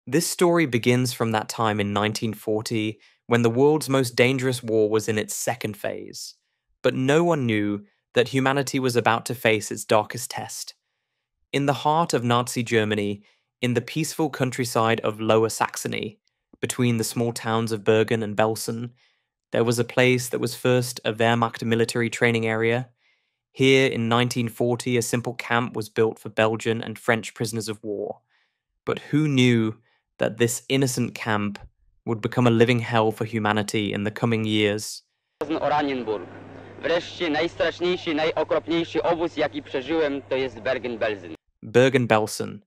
This story begins from that time in 1940 when the world's most dangerous war was in its second phase. But no one knew that humanity was about to face its darkest test. In the heart of Nazi Germany, in the peaceful countryside of Lower Saxony, between the small towns of Bergen and Belsen, there was a place that was first a Wehrmacht military training area. Here in 1940, a simple camp was built for Belgian and French prisoners of war. But who knew that this innocent camp would become a living hell for humanity in the coming years? Wreszcie najstraszniejszy, najokropniejszy obóz, jaki przeżyłem, to jest Bergen-Belsen. Bergen-Belsen.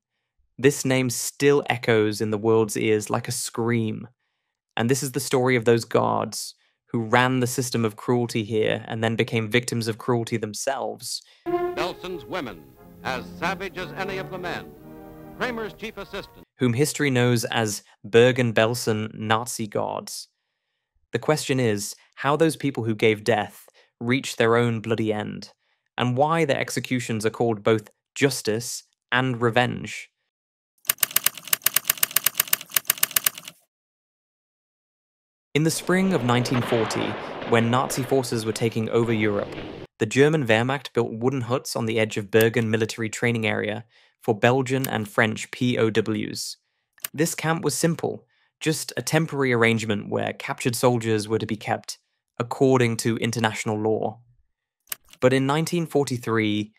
This name still echoes in the world's ears like a scream. And this is the story of those guards who ran the system of cruelty here and then became victims of cruelty themselves. Belsen's women, as savage as any of the men. Kramer's chief assistant, whom history knows as Bergen-Belsen Nazi guards. The question is how those people who gave death reached their own bloody end, and why their executions are called both justice and revenge. In the spring of 1940, when Nazi forces were taking over Europe, the German Wehrmacht built wooden huts on the edge of Bergen military training area for Belgian and French POWs. This camp was simple, just a temporary arrangement where captured soldiers were to be kept according to international law. But in 1943,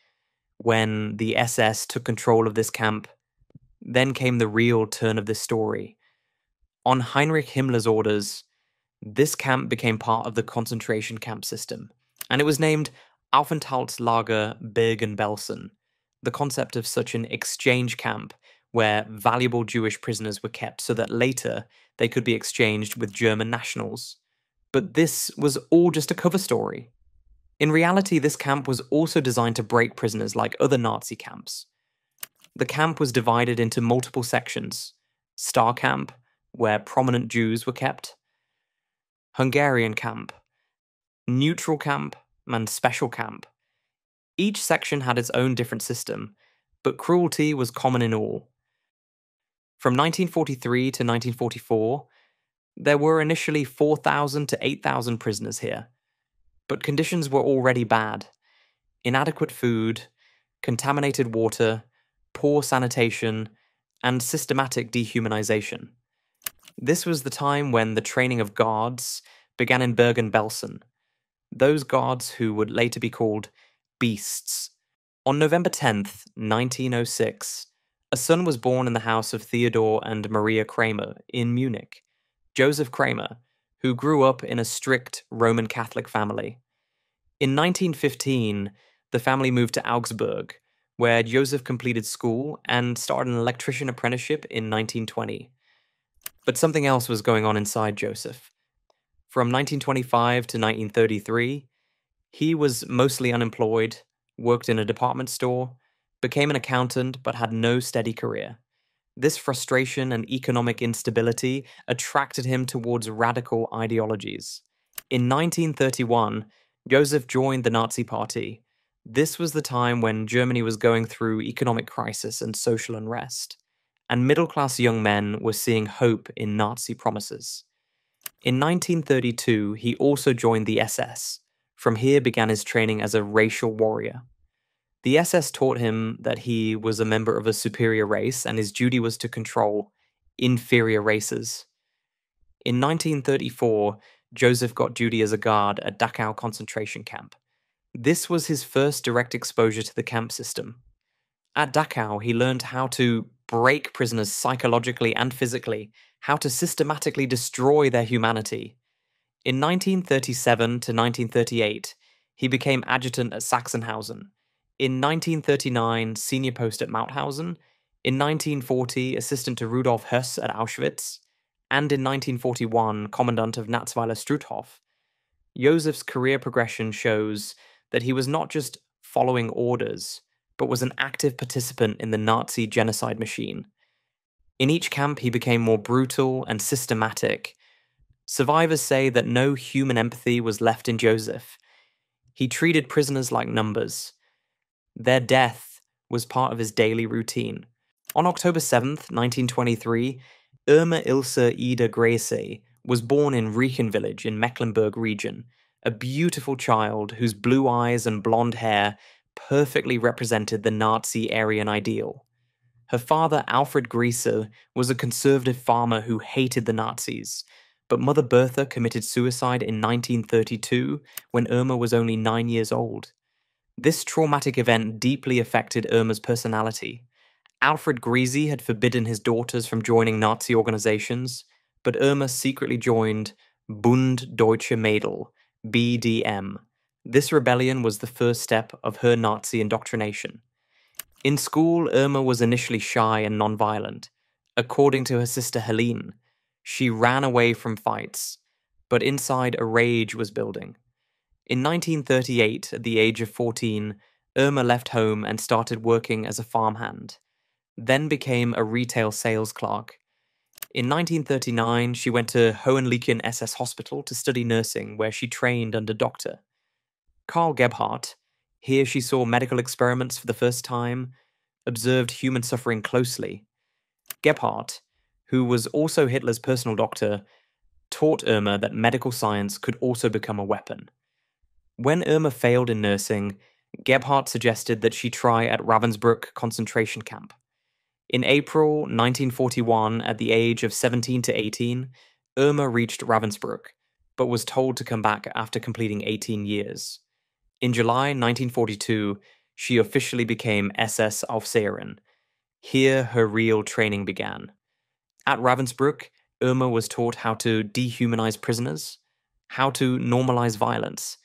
when the SS took control of this camp, then came the real turn of this story. On Heinrich Himmler's orders, this camp became part of the concentration camp system, and it was named Aufenthaltslager Bergen-Belsen, the concept of such an exchange camp where valuable Jewish prisoners were kept so that later they could be exchanged with German nationals. But this was all just a cover story. In reality, this camp was also designed to break prisoners like other Nazi camps. The camp was divided into multiple sections: Star Camp, where prominent Jews were kept; Hungarian Camp; Neutral Camp; and Special Camp. Each section had its own different system, but cruelty was common in all. From 1943 to 1944, there were initially 4,000 to 8,000 prisoners here, but conditions were already bad. Inadequate food, contaminated water, poor sanitation, and systematic dehumanization. This was the time when the training of guards began in Bergen-Belsen, those guards who would later be called beasts. On November 10th, 1906, a son was born in the house of Theodor and Maria Kramer in Munich, Josef Kramer, who grew up in a strict Roman Catholic family. In 1915, the family moved to Augsburg, where Josef completed school and started an electrician apprenticeship in 1920. But something else was going on inside Josef. From 1925 to 1933, he was mostly unemployed, worked in a department store, became an accountant, but had no steady career. This frustration and economic instability attracted him towards radical ideologies. In 1931, Josef joined the Nazi Party. This was the time when Germany was going through economic crisis and social unrest, and middle-class young men were seeing hope in Nazi promises. In 1932, he also joined the SS. From here began his training as a racial warrior. The SS taught him that he was a member of a superior race and his duty was to control inferior races. In 1934, Josef got duty as a guard at Dachau concentration camp. This was his first direct exposure to the camp system. At Dachau, he learned how to break prisoners psychologically and physically, how to systematically destroy their humanity. In 1937 to 1938, he became adjutant at Sachsenhausen. In 1939, senior post at Mauthausen. In 1940, assistant to Rudolf Höss at Auschwitz. And in 1941, commandant of Natzweiler Struthof. Josef's career progression shows that he was not just following orders, but was an active participant in the Nazi genocide machine. In each camp, he became more brutal and systematic. Survivors say that no human empathy was left in Josef. He treated prisoners like numbers. Their death was part of his daily routine. On October 7th, 1923, Irma Ilse Ida Grese was born in Riechen village in Mecklenburg region, a beautiful child whose blue eyes and blonde hair perfectly represented the Nazi Aryan ideal. Her father, Alfred Grese, was a conservative farmer who hated the Nazis, but Mother Bertha committed suicide in 1932 when Irma was only 9 years old. This traumatic event deeply affected Irma's personality. Alfred Grese had forbidden his daughters from joining Nazi organizations, but Irma secretly joined Bund Deutsche Mädel, BDM. This rebellion was the first step of her Nazi indoctrination. In school, Irma was initially shy and nonviolent. According to her sister Helene, she ran away from fights, but inside a rage was building. In 1938, at the age of 14, Irma left home and started working as a farmhand, then became a retail sales clerk. In 1939, she went to Hohenlychen SS Hospital to study nursing, where she trained under Dr. Karl Gebhardt. Here she saw medical experiments for the first time, observed human suffering closely. Gebhardt, who was also Hitler's personal doctor, taught Irma that medical science could also become a weapon. When Irma failed in nursing, Gebhardt suggested that she try at Ravensbrück concentration camp. In April 1941, at the age of 17 to 18, Irma reached Ravensbrück, but was told to come back after completing 18 years. In July 1942, she officially became SS Aufseherin. Here her real training began. At Ravensbrück, Irma was taught how to dehumanize prisoners, how to normalize violence.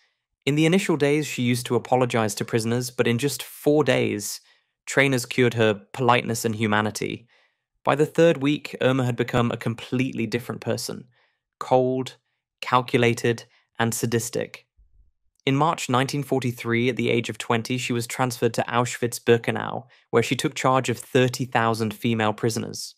In the initial days, she used to apologize to prisoners, but in just 4 days, trainers cured her politeness and humanity. By the 3rd week, Irma had become a completely different person, cold, calculated, and sadistic. In March 1943, at the age of 20, she was transferred to Auschwitz-Birkenau, where she took charge of 30,000 female prisoners.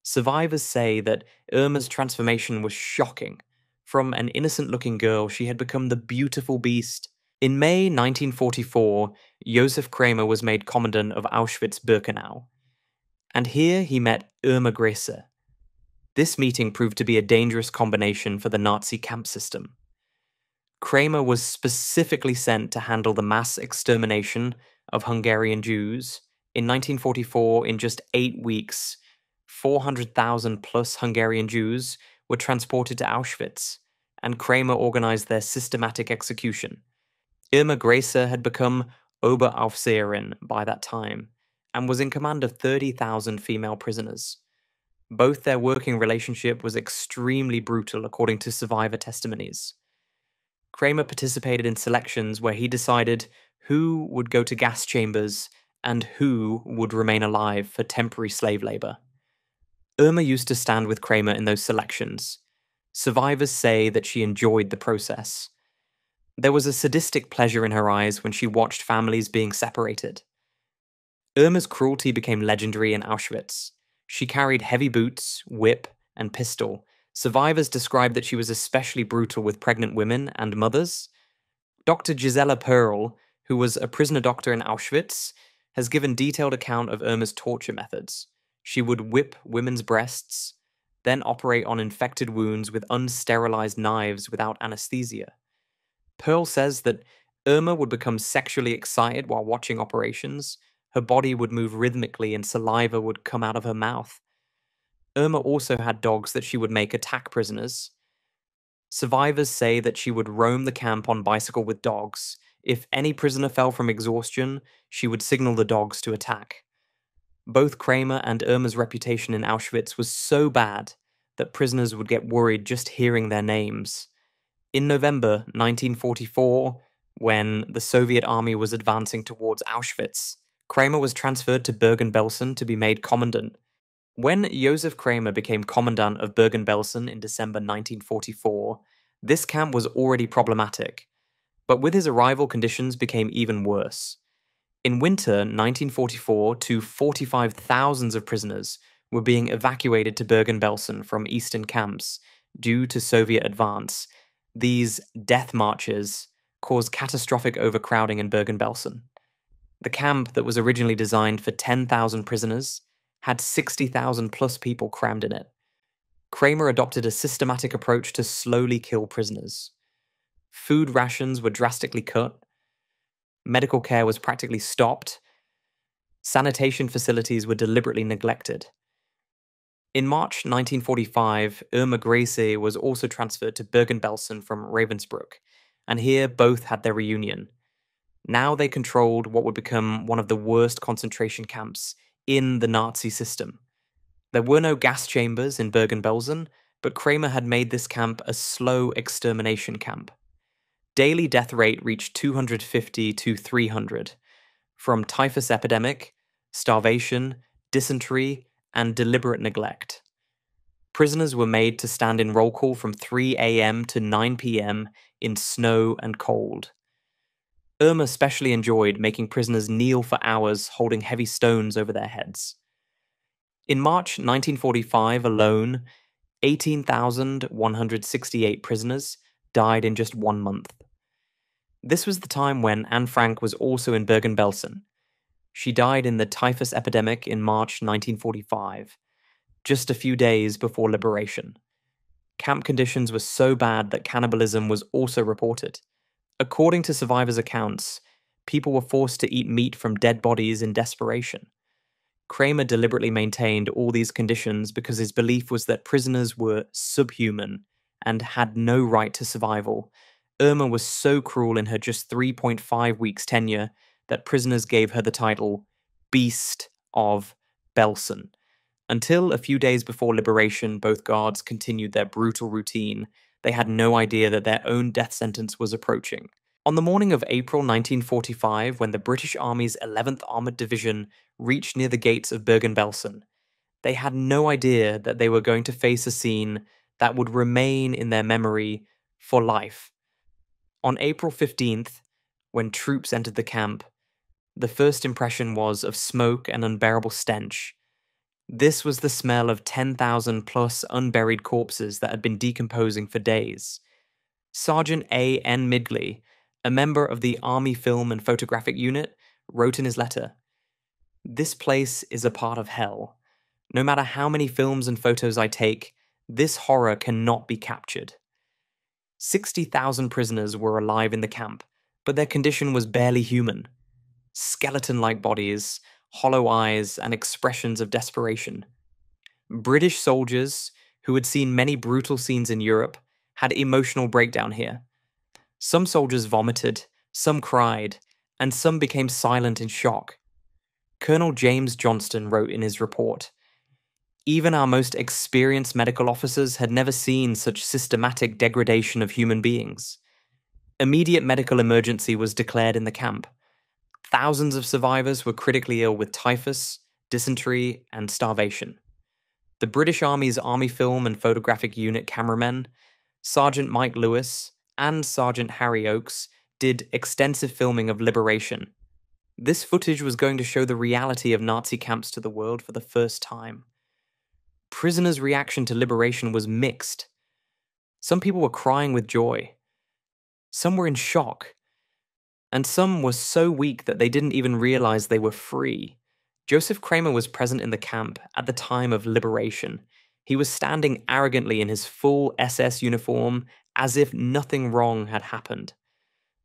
Survivors say that Irma's transformation was shocking. From an innocent-looking girl, she had become the beautiful beast. In May 1944, Josef Kramer was made commandant of Auschwitz-Birkenau. And here he met Irma Grese. This meeting proved to be a dangerous combination for the Nazi camp system. Kramer was specifically sent to handle the mass extermination of Hungarian Jews. In 1944, in just 8 weeks, 400,000 plus Hungarian Jews were transported to Auschwitz, and Kramer organized their systematic execution. Irma Grese had become Oberaufseherin by that time, and was in command of 30,000 female prisoners. Both their working relationship was extremely brutal, according to survivor testimonies. Kramer participated in selections where he decided who would go to gas chambers and who would remain alive for temporary slave labor. Irma used to stand with Kramer in those selections. Survivors say that she enjoyed the process. There was a sadistic pleasure in her eyes when she watched families being separated. Irma's cruelty became legendary in Auschwitz. She carried heavy boots, whip, and pistol. Survivors described that she was especially brutal with pregnant women and mothers. Dr. Gisela Perl, who was a prisoner doctor in Auschwitz, has given detailed account of Irma's torture methods. She would whip women's breasts, then operate on infected wounds with unsterilized knives without anesthesia. Perl says that Irma would become sexually excited while watching operations. Her body would move rhythmically and saliva would come out of her mouth. Irma also had dogs that she would make attack prisoners. Survivors say that she would roam the camp on bicycle with dogs. If any prisoner fell from exhaustion, she would signal the dogs to attack. Both Kramer and Irma's reputation in Auschwitz was so bad that prisoners would get worried just hearing their names. In November 1944, when the Soviet army was advancing towards Auschwitz, Kramer was transferred to Bergen-Belsen to be made commandant. When Josef Kramer became commandant of Bergen-Belsen in December 1944, this camp was already problematic, but with his arrival conditions became even worse. In winter 1944, 45,000 of prisoners were being evacuated to Bergen-Belsen from eastern camps due to Soviet advance. These death marches caused catastrophic overcrowding in Bergen-Belsen. The camp that was originally designed for 10,000 prisoners had 60,000 plus people crammed in it. Kramer adopted a systematic approach to slowly kill prisoners. Food rations were drastically cut. Medical care was practically stopped. Sanitation facilities were deliberately neglected. In March 1945, Irma Grese was also transferred to Bergen-Belsen from Ravensbrück, and here both had their reunion. Now they controlled what would become one of the worst concentration camps in the Nazi system. There were no gas chambers in Bergen-Belsen, but Kramer had made this camp a slow extermination camp. Daily death rate reached 250 to 300, from typhus epidemic, starvation, dysentery, and deliberate neglect. Prisoners were made to stand in roll call from 3 a.m. to 9 p.m. in snow and cold. Irma especially enjoyed making prisoners kneel for hours holding heavy stones over their heads. In March 1945 alone, 18,168 prisoners died in just 1 month. This was the time when Anne Frank was also in Bergen-Belsen. She died in the typhus epidemic in March 1945, just a few days before liberation. Camp conditions were so bad that cannibalism was also reported. According to survivors' accounts, people were forced to eat meat from dead bodies in desperation. Kramer deliberately maintained all these conditions because his belief was that prisoners were subhuman and had no right to survival. Irma was so cruel in her just 3.5 weeks tenure that prisoners gave her the title Beast of Belsen. Until a few days before liberation, both guards continued their brutal routine. They had no idea that their own death sentence was approaching. On the morning of April 1945, when the British Army's 11th Armoured Division reached near the gates of Bergen-Belsen, they had no idea that they were going to face a scene that would remain in their memory for life. On April 15th, when troops entered the camp, the first impression was of smoke and unbearable stench. This was the smell of 10,000 plus unburied corpses that had been decomposing for days. Sergeant A. N. Midgley, a member of the Army Film and Photographic Unit, wrote in his letter, "This place is a part of hell. No matter how many films and photos I take, this horror cannot be captured." 60,000 prisoners were alive in the camp, but their condition was barely human. Skeleton-like bodies, hollow eyes, and expressions of desperation. British soldiers, who had seen many brutal scenes in Europe, had emotional breakdown here. Some soldiers vomited, some cried, and some became silent in shock. Colonel James Johnston wrote in his report, "Even our most experienced medical officers had never seen such systematic degradation of human beings. Immediate medical emergency was declared in the camp. Thousands of survivors were critically ill with typhus, dysentery, and starvation. The British Army's Army Film and Photographic Unit cameramen, Sergeant Mike Lewis and Sergeant Harry Oakes, did extensive filming of liberation. This footage was going to show the reality of Nazi camps to the world for the first time. Prisoners' reaction to liberation was mixed. Some people were crying with joy. Some were in shock. And some were so weak that they didn't even realize they were free. Josef Kramer was present in the camp at the time of liberation. He was standing arrogantly in his full SS uniform as if nothing wrong had happened.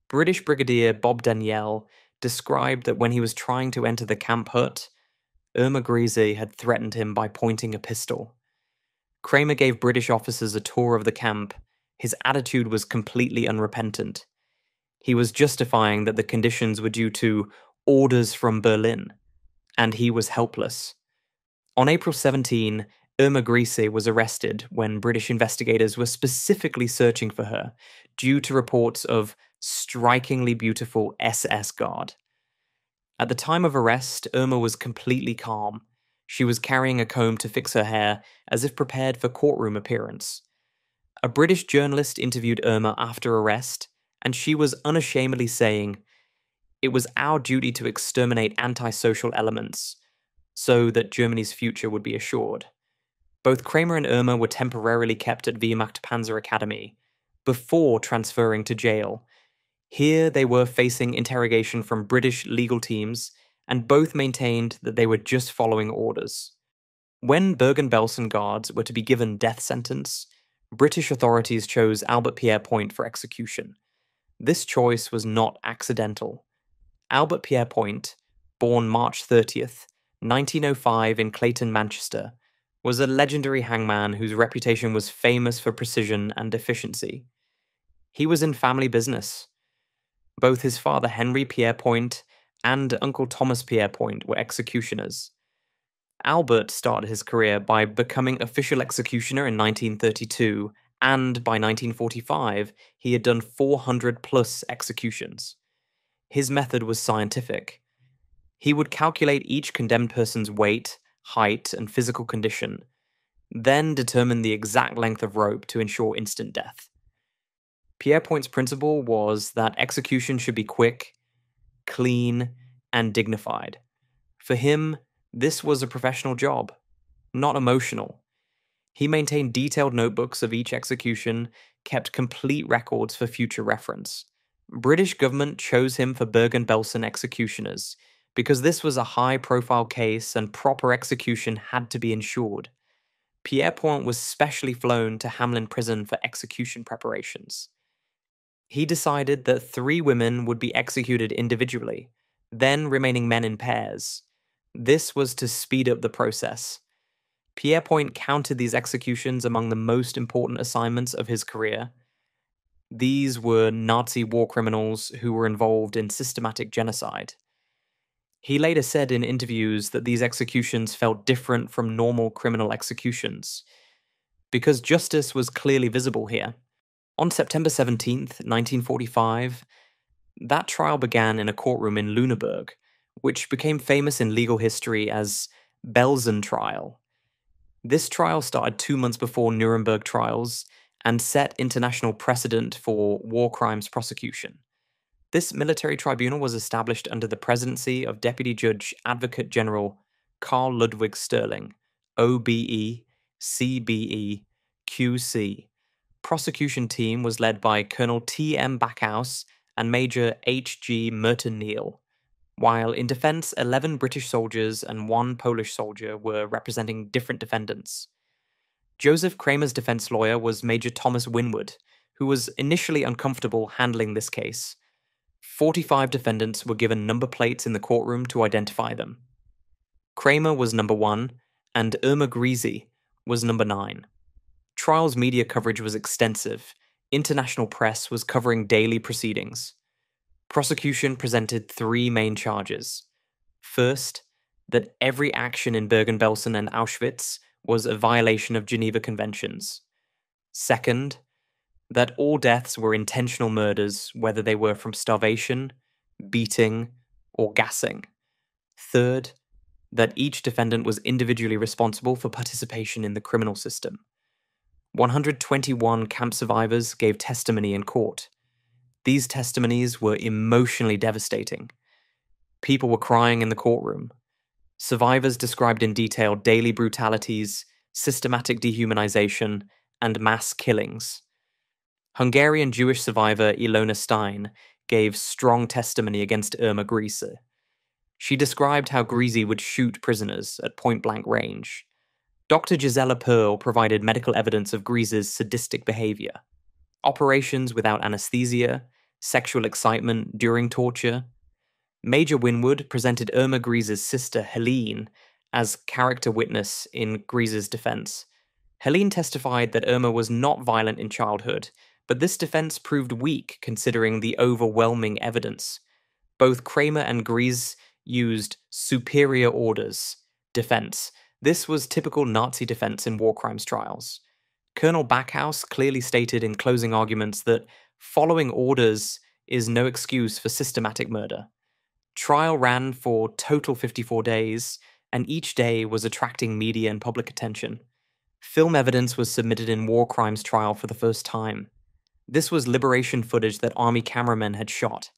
British Brigadier Bob Daniel described that when he was trying to enter the camp hut, Irma Grese had threatened him by pointing a pistol. Kramer gave British officers a tour of the camp. His attitude was completely unrepentant. He was justifying that the conditions were due to orders from Berlin, and he was helpless. On April 17, Irma Grese was arrested when British investigators were specifically searching for her due to reports of strikingly beautiful SS guard. At the time of arrest, Irma was completely calm. She was carrying a comb to fix her hair, as if prepared for courtroom appearance. A British journalist interviewed Irma after arrest, and she was unashamedly saying, "It was our duty to exterminate antisocial elements, so that Germany's future would be assured." Both Kramer and Irma were temporarily kept at Wehrmacht Panzer Academy, before transferring to jail. Here they were facing interrogation from British legal teams, and both maintained that they were just following orders. When Bergen-Belsen guards were to be given death sentence, British authorities chose Albert Pierre Point for execution. This choice was not accidental. Albert Pierre Point, born March 30th, 1905 in Clayton, Manchester, was a legendary hangman whose reputation was famous for precision and efficiency. He was in family business. Both his father Henry Pierre Point and Uncle Thomas Pierre Point were executioners. Albert started his career by becoming official executioner in 1932, and by 1945, he had done 400 plus executions. His method was scientific. He would calculate each condemned person's weight, height, and physical condition, then determine the exact length of rope to ensure instant death. Pierre Point's principle was that execution should be quick, clean, and dignified. For him, this was a professional job, not emotional. He maintained detailed notebooks of each execution, kept complete records for future reference. British government chose him for Bergen-Belsen executioners because this was a high-profile case and proper execution had to be ensured. Pierre Point was specially flown to Hamelin Prison for execution preparations. He decided that 3 women would be executed individually, then remaining men in pairs. This was to speed up the process. Pierre Point counted these executions among the most important assignments of his career. These were Nazi war criminals who were involved in systematic genocide. He later said in interviews that these executions felt different from normal criminal executions, because justice was clearly visible here. On September 17th, 1945, that trial began in a courtroom in Lüneburg, which became famous in legal history as Belsen trial. This trial started 2 months before Nuremberg trials and set international precedent for war crimes prosecution. This military tribunal was established under the presidency of Deputy Judge Advocate General Carl Ludwig Sterling, OBE, CBE, QC. Prosecution team was led by Colonel T.M. Backhouse and Major H.G. Merton Neal, while in defense 11 British soldiers and 1 Polish soldier were representing different defendants. Josef Kramer's defense lawyer was Major Thomas Winwood, who was initially uncomfortable handling this case. 45 defendants were given number plates in the courtroom to identify them. Kramer was number 1, and Irma Grese was number 9. Trial's media coverage was extensive. International press was covering daily proceedings. Prosecution presented 3 main charges. First, that every action in Bergen-Belsen and Auschwitz was a violation of Geneva Conventions. Second, that all deaths were intentional murders, whether they were from starvation, beating, or gassing. Third, that each defendant was individually responsible for participation in the criminal system. 121 camp survivors gave testimony in court. These testimonies were emotionally devastating. People were crying in the courtroom. Survivors described in detail daily brutalities, systematic dehumanization, and mass killings. Hungarian Jewish survivor Ilona Stein gave strong testimony against Irma Grese. She described how Grese would shoot prisoners at point-blank range. Dr. Gisela Pearl provided medical evidence of Grese's sadistic behavior. Operations without anesthesia, sexual excitement during torture. Major Winwood presented Irma Grese's sister Helene as character witness in Grese's defense. Helene testified that Irma was not violent in childhood, but this defense proved weak considering the overwhelming evidence. Both Kramer and Grese used superior orders defense. This was typical Nazi defense in war crimes trials. Colonel Backhouse clearly stated in closing arguments that following orders is no excuse for systematic murder. Trial ran for total 54 days, and each day was attracting media and public attention. Film evidence was submitted in war crimes trial for the first time. This was liberation footage that Army cameramen had shot.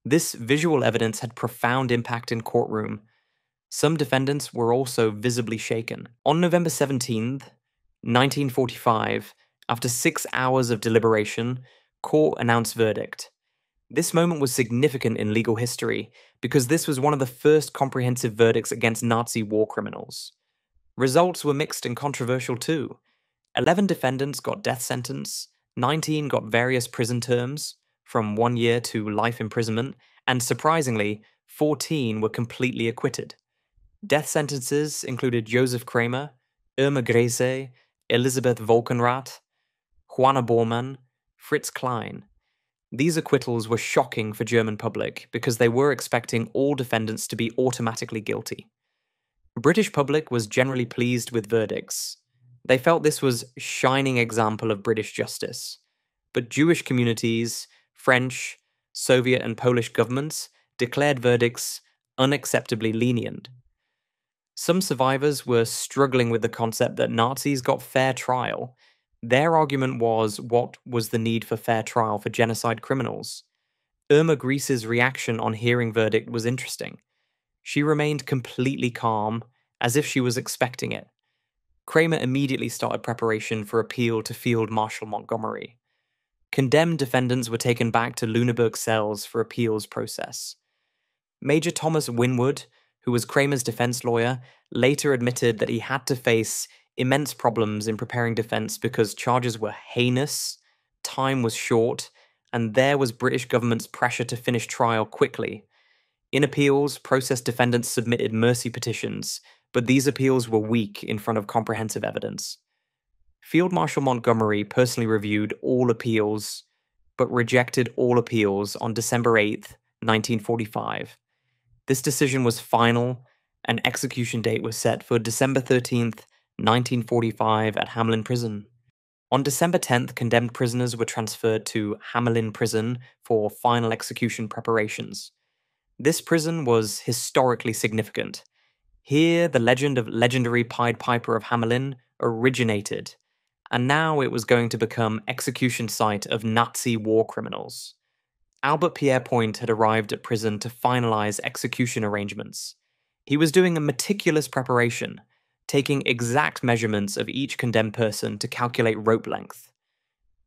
This visual evidence had profound impact in courtroom. Some defendants were also visibly shaken. On November 17th, 1945, after 6 hours of deliberation, court announced verdict. This moment was significant in legal history because this was one of the first comprehensive verdicts against Nazi war criminals. Results were mixed and controversial too. 11 defendants got death sentence, 19 got various prison terms, from 1 year to life imprisonment, and surprisingly, 14 were completely acquitted. Death sentences included Josef Kramer, Irma Grese, Elisabeth Volkenrath, Juana Bormann, Fritz Klein. These acquittals were shocking for German public because they were expecting all defendants to be automatically guilty. British public was generally pleased with verdicts. They felt this was a shining example of British justice. But Jewish communities, French, Soviet and Polish governments declared verdicts unacceptably lenient. Some survivors were struggling with the concept that Nazis got fair trial. Their argument was, what was the need for fair trial for genocide criminals? Irma Grese's reaction on hearing verdict was interesting. She remained completely calm, as if she was expecting it. Kramer immediately started preparation for appeal to Field Marshal Montgomery. Condemned defendants were taken back to Lüneburg cells for appeals process. Major Thomas Winwood, who was Kramer's defense lawyer, later admitted that he had to face immense problems in preparing defense because charges were heinous, time was short, and there was British government's pressure to finish trial quickly. In appeals, process defendants submitted mercy petitions, but these appeals were weak in front of comprehensive evidence. Field Marshal Montgomery personally reviewed all appeals, but rejected all appeals on December 8, 1945. This decision was final, and execution date was set for December 13th, 1945 at Hamelin Prison. On December 10th, condemned prisoners were transferred to Hamelin Prison for final execution preparations. This prison was historically significant. Here, the legend of legendary Pied Piper of Hamelin originated, and now it was going to become execution site of Nazi war criminals. Albert Pierrepoint had arrived at prison to finalize execution arrangements. He was doing a meticulous preparation, taking exact measurements of each condemned person to calculate rope length.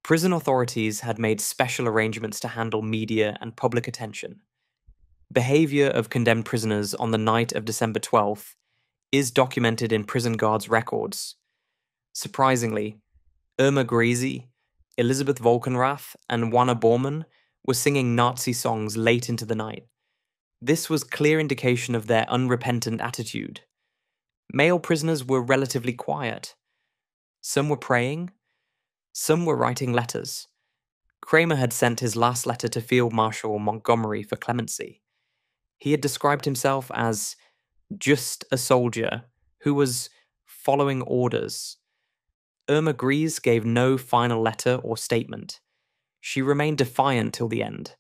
Prison authorities had made special arrangements to handle media and public attention. Behavior of condemned prisoners on the night of December 12th is documented in prison guards' records. Surprisingly, Irma Grese, Elisabeth Volkenrath, and Juana Bormann were singing Nazi songs late into the night. This was clear indication of their unrepentant attitude. Male prisoners were relatively quiet. Some were praying, some were writing letters. Kramer had sent his last letter to Field Marshal Montgomery for clemency. He had described himself as just a soldier who was following orders. Irma Grese gave no final letter or statement. She remained defiant till the end.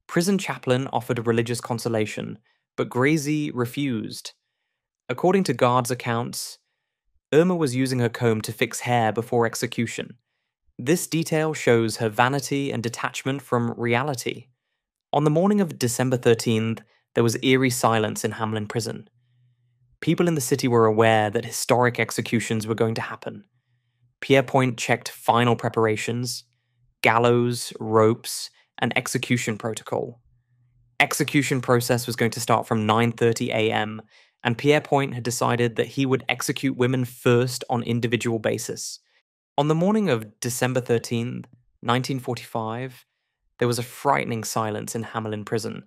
Prison chaplain offered religious consolation, but Grese refused. According to guards' accounts, Irma was using her comb to fix hair before execution. This detail shows her vanity and detachment from reality. On the morning of December 13th, there was eerie silence in Hamelin Prison. People in the city were aware that historic executions were going to happen. Pierrepoint checked final preparations, gallows, ropes, and execution protocol. Execution process was going to start from 9:30 a.m., and Pierrepoint had decided that he would execute women first on individual basis. On the morning of December 13th, 1945, there was a frightening silence in Hamelin Prison.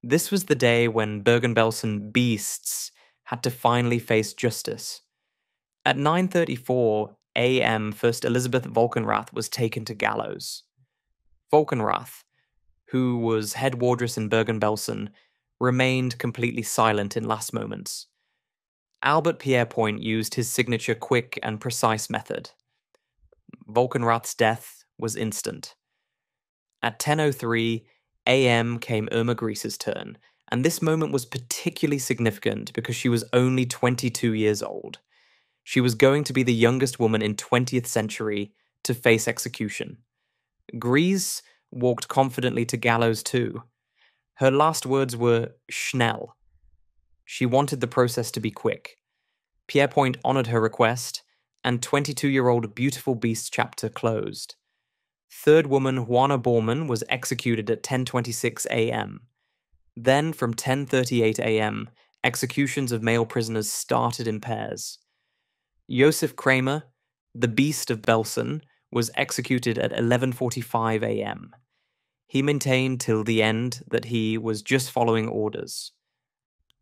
This was the day when Bergen-Belsen beasts had to finally face justice. At 9:34 a.m., First Elisabeth Volkenrath was taken to gallows. Volkenrath, who was head wardress in Bergen-Belsen, remained completely silent in last moments. Albert Pierrepoint used his signature quick and precise method. Volkenrath's death was instant. At 10:03 a.m. came Irma Grese's turn, and this moment was particularly significant because she was only 22 years old. She was going to be the youngest woman in 20th century to face execution. Grese walked confidently to gallows too. Her last words were schnell. She wanted the process to be quick. Pierrepoint honored her request, and 22-year-old Beautiful Beast chapter closed. Third woman Juana Bormann was executed at 10:26 a.m. Then, from 10:38 a.m., executions of male prisoners started in pairs. Josef Kramer, the Beast of Belsen, was executed at 11:45 a.m. He maintained till the end that he was just following orders.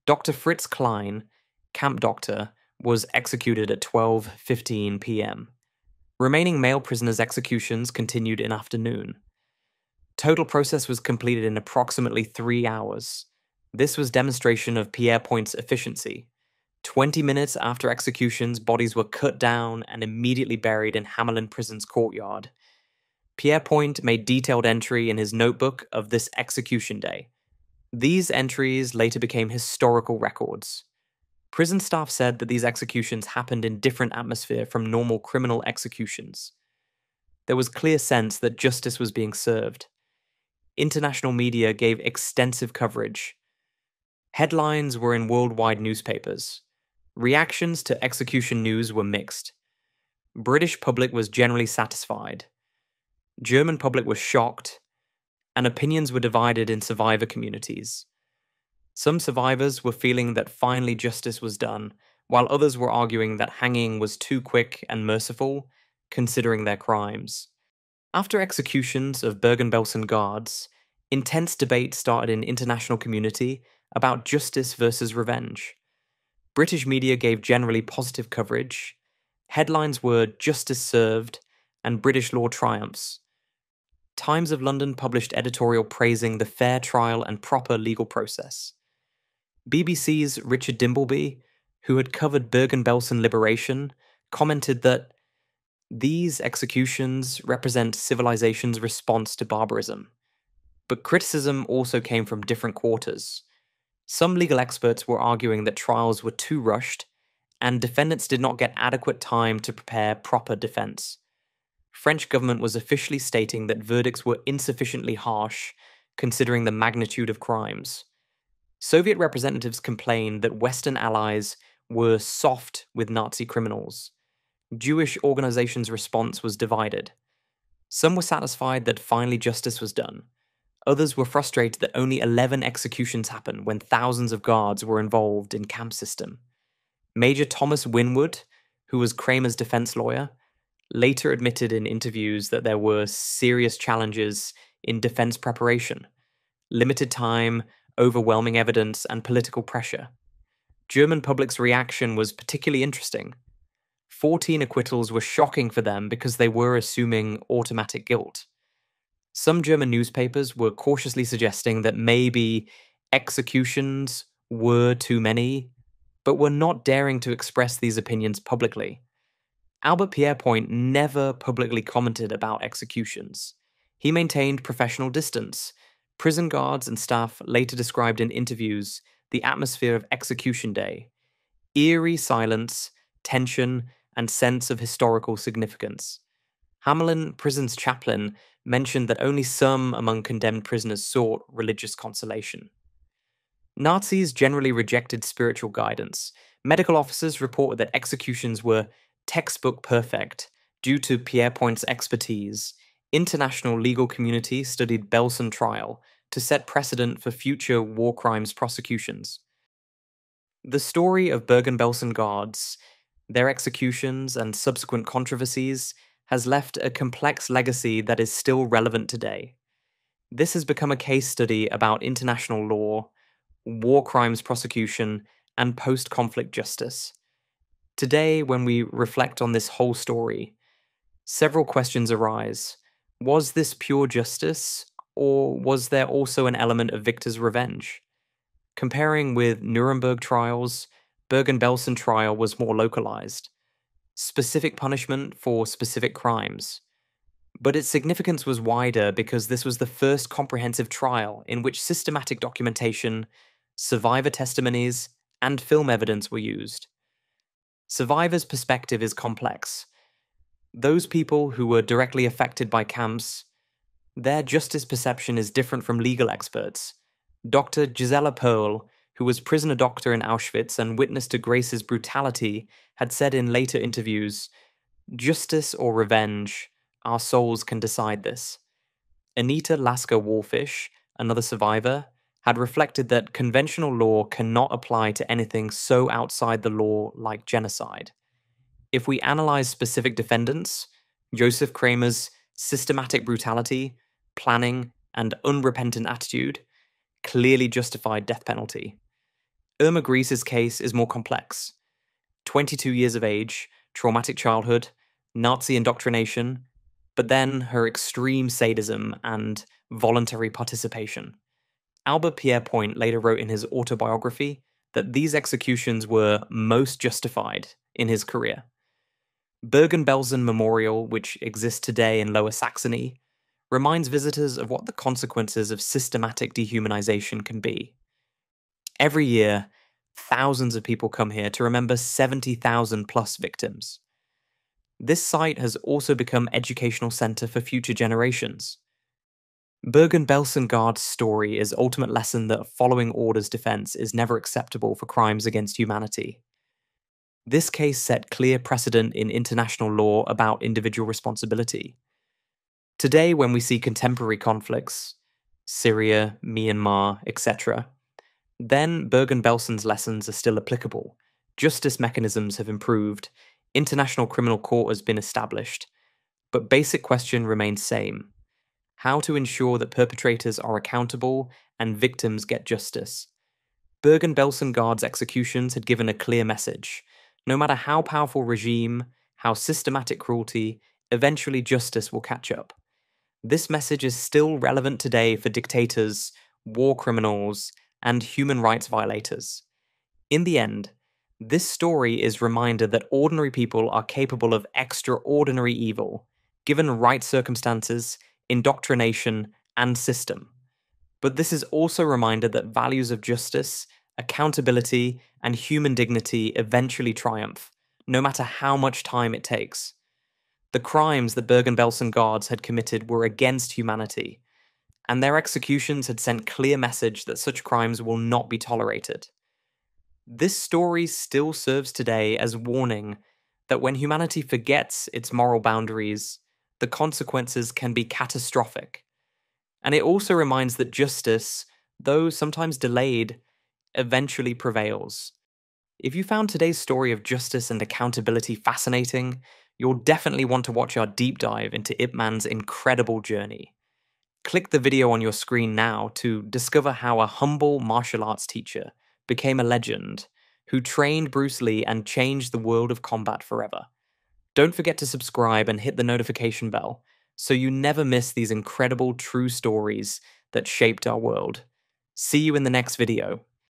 Dr. Fritz Klein, camp doctor, was executed at 12:15 p.m. Remaining male prisoners' executions continued in afternoon. Total process was completed in approximately 3 hours. This was demonstration of Pierrepoint's efficiency. 20 minutes after executions, bodies were cut down and immediately buried in Hamelin Prison's courtyard. Pierrepoint made detailed entry in his notebook of this execution day. These entries later became historical records. Prison staff said that these executions happened in different atmosphere from normal criminal executions. There was clear sense that justice was being served. International media gave extensive coverage. Headlines were in worldwide newspapers. Reactions to execution news were mixed. British public was generally satisfied. German public was shocked, and opinions were divided in survivor communities. Some survivors were feeling that finally justice was done, while others were arguing that hanging was too quick and merciful, considering their crimes. After executions of Bergen-Belsen guards, intense debate started in international community about justice versus revenge. British media gave generally positive coverage. Headlines were "Justice Served" and "British Law Triumphs." Times of London published editorial praising the fair trial and proper legal process. BBC's Richard Dimbleby, who had covered Bergen-Belsen liberation, commented that these executions represent civilization's response to barbarism. But criticism also came from different quarters. Some legal experts were arguing that trials were too rushed, and defendants did not get adequate time to prepare proper defense. French government was officially stating that verdicts were insufficiently harsh, considering the magnitude of crimes. Soviet representatives complained that Western allies were soft with Nazi criminals. Jewish organizations' response was divided. Some were satisfied that finally justice was done. Others were frustrated that only 11 executions happened when thousands of guards were involved in camp system. Major Thomas Winwood, who was Kramer's defense lawyer, later admitted in interviews that there were serious challenges in defense preparation, limited time, overwhelming evidence, and political pressure. German public's reaction was particularly interesting. 14 acquittals were shocking for them because they were assuming automatic guilt. Some German newspapers were cautiously suggesting that maybe executions were too many, but were not daring to express these opinions publicly. Albert Pierrepoint never publicly commented about executions. He maintained professional distance. Prison guards and staff later described in interviews the atmosphere of execution day: eerie silence, tension, and sense of historical significance. Hamelin Prison's chaplain mentioned that only some among condemned prisoners sought religious consolation. Nazis generally rejected spiritual guidance. Medical officers reported that executions were textbook perfect due to Pierrepoint's expertise. International legal community studied Belsen trial to set precedent for future war crimes prosecutions. The story of Bergen-Belsen guards, their executions, and subsequent controversies has left a complex legacy that is still relevant today. This has become a case study about international law, war crimes prosecution, and post-conflict justice. Today, when we reflect on this whole story, several questions arise. Was this pure justice, or was there also an element of victor's revenge? Comparing with Nuremberg trials, Bergen-Belsen trial was more localized. Specific punishment for specific crimes. But its significance was wider because this was the first comprehensive trial in which systematic documentation, survivor testimonies, and film evidence were used. Survivors' perspective is complex. Those people who were directly affected by camps, their justice perception is different from legal experts. Dr. Gisela Perl, who was prisoner doctor in Auschwitz and witness to Grese's brutality, had said in later interviews, "Justice or revenge, our souls can decide this." Anita Lasker-Wallfish, another survivor, had reflected that conventional law cannot apply to anything so outside the law like genocide. If we analyze specific defendants, Josef Kramer's systematic brutality, planning, and unrepentant attitude clearly justified death penalty. Irma Grese's case is more complex. 22 years of age, traumatic childhood, Nazi indoctrination, but then her extreme sadism and voluntary participation. Albert Pierre Point later wrote in his autobiography that these executions were most justified in his career. Bergen-Belsen Memorial, which exists today in Lower Saxony, reminds visitors of what the consequences of systematic dehumanization can be. Every year, thousands of people come here to remember 70,000 plus victims. This site has also become educational center for future generations. Bergen-Belsen Guard's story is ultimate lesson that following orders defense is never acceptable for crimes against humanity. This case set clear precedent in international law about individual responsibility. Today, when we see contemporary conflicts, Syria, Myanmar, etc., then Bergen-Belsen's lessons are still applicable. Justice mechanisms have improved, international criminal court has been established, but basic question remains same: how to ensure that perpetrators are accountable and victims get justice. Bergen-Belsen Guard's executions had given a clear message. No matter how powerful regime, how systematic cruelty, eventually justice will catch up. This message is still relevant today for dictators, war criminals, and human rights violators. In the end, this story is a reminder that ordinary people are capable of extraordinary evil, given right circumstances, indoctrination, and system. But this is also a reminder that values of justice, accountability, and human dignity eventually triumph, no matter how much time it takes. The crimes that Bergen-Belsen Guards had committed were against humanity, and their executions had sent clear message that such crimes will not be tolerated. This story still serves today as warning that when humanity forgets its moral boundaries, the consequences can be catastrophic. And it also reminds that justice, though sometimes delayed, eventually prevails. If you found today's story of justice and accountability fascinating, you'll definitely want to watch our deep dive into Ip Man's incredible journey. Click the video on your screen now to discover how a humble martial arts teacher became a legend who trained Bruce Lee and changed the world of combat forever. Don't forget to subscribe and hit the notification bell so you never miss these incredible true stories that shaped our world. See you in the next video.